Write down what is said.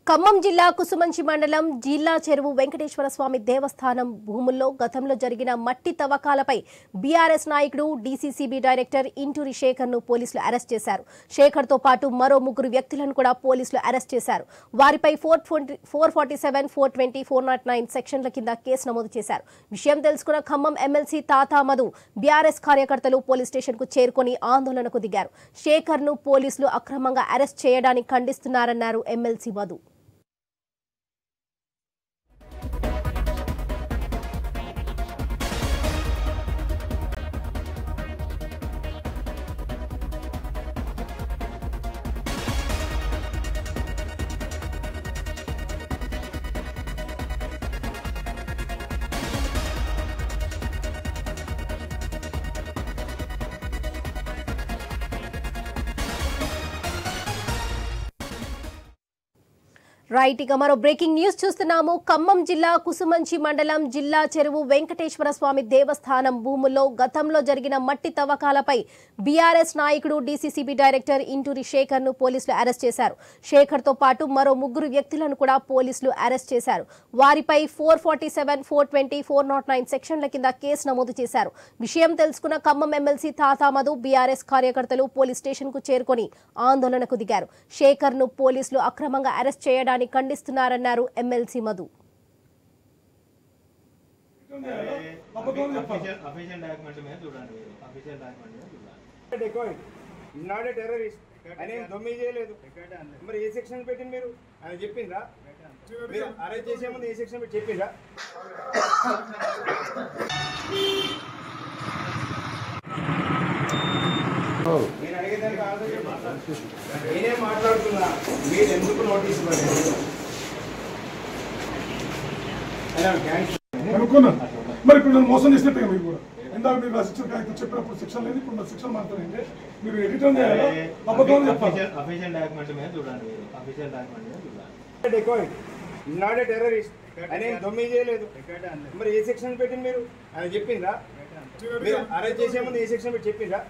ఖమ్మం జిల్లా కుసుమంచి మండలం జిల్లా చెరువు వెంకటేశ్వర స్వామి దేవస్థానం భూముల్లో గతంలో జరిగిన మట్టి తవ్వకాలపై బీఆర్ఎస్ నాయకుడు డీసీసీబీ డైరెక్టర్ ఇంటూరి శేఖర్ ను పోలీసులు అరెస్ట్ చేశారు. శేఖర్ తో పాటు మరో ముగ్గురు వ్యక్తులను కూడా పోలీసులు అరెస్ట్ చేశారు. వారిపై 447, 420, 409 సెక్షన్ల కింద కేసు నమోదు చేశారు. విషయం తెలుసుకున్న ఖమ్మం ఎమ్మెల్సీ తాతా మధు బీఆర్ఎస్ కార్యకర్తలు పోలీస్ స్టేషన్ కు చేరుకొని ఆందోళనకు దిగారు. శేఖర్ ను పోలీసులు అక్రమంగా అరెస్ట్ చేయడాన్ని ఖండిస్తున్నారన్నారు ఎమ్మెల్సీ మధు. రైట్, ఇక మరో బ్రేకింగ్ న్యూస్ చూస్తున్నాము. ఖమ్మం జిల్లా కుసుమంచి మండలం జిల్లా చెరువు వెంకటేశ్వర స్వామి దేవస్థానం భూముల్లో గతంలో జరిగిన మట్టి తవ్వకాలపై బీఆర్ఎస్ నాయకుడు డీసీసీబీ డైరెక్టర్ ఇంటూరి శేఖర్ ను పోలీసులు అరెస్ట్ చేశారు. శేఖర్ తో పాటు మరో ముగ్గురు వ్యక్తులను కూడా పోలీసులు అరెస్ట్ చేశారు. వారిపై 447, 420, 409 సెక్షన్ల కింద కేసు నమోదు చేశారు. విషయం తెలుసుకున్న ఖమ్మం ఎమ్మెల్సీ తాతా మధు బీఆర్ఎస్ కార్యకర్తలు పోలీస్ స్టేషన్ కు చేరుకొని ఆందోళనకు దిగారు. శేఖర్ ను పోలీసులు అక్రమంగా అరెస్ట్ చేయడానికి ఖండిస్తున్నారన్నారు ఎమ్మెల్సీ మధు. మరి ఏ సెక్షన్ పెట్టింది మీరు ఆయన చెప్పిందా? మీరు అరెస్ట్ చేసే ముందు ఏ సెక్షన్ పెట్టి చెప్పిందా? నేను అడిగేదానికి ఆన్సర్ చెప్పండి. నేనే మాట్లాడుతున్నా, మీరు ఎందుకు నోటీస్ ఇవ్వలేదు? మరి ఇప్పుడు నేను మోసం చేసినట్టే మీరు కూడా ఇందాక మీరు రాసిచ్చిన కాగితం చెప్పినప్పుడు శిక్షణ లేదు, ఇప్పుడు శిక్షణ మాత్రమే మీరు రిటర్న్ చేయాలి. అబద్ధం చెప్పాలి. అఫీషియల్ డాక్యుమెంట్ మీద చూడండి. అఫీషియల్ డాక్యుమెంట్ మీద చూడండి. నాట్ ఏ టెర్రరిస్ట్ అని దొమ్మి చేయలేదు. మరి ఏ సెక్షన్ పెట్టింది మీరు ఆయన చెప్పిందా? మీరు అరెస్ట్ చేసే ముందు ఏ సెక్షన్ పెట్టి చెప్పిందా?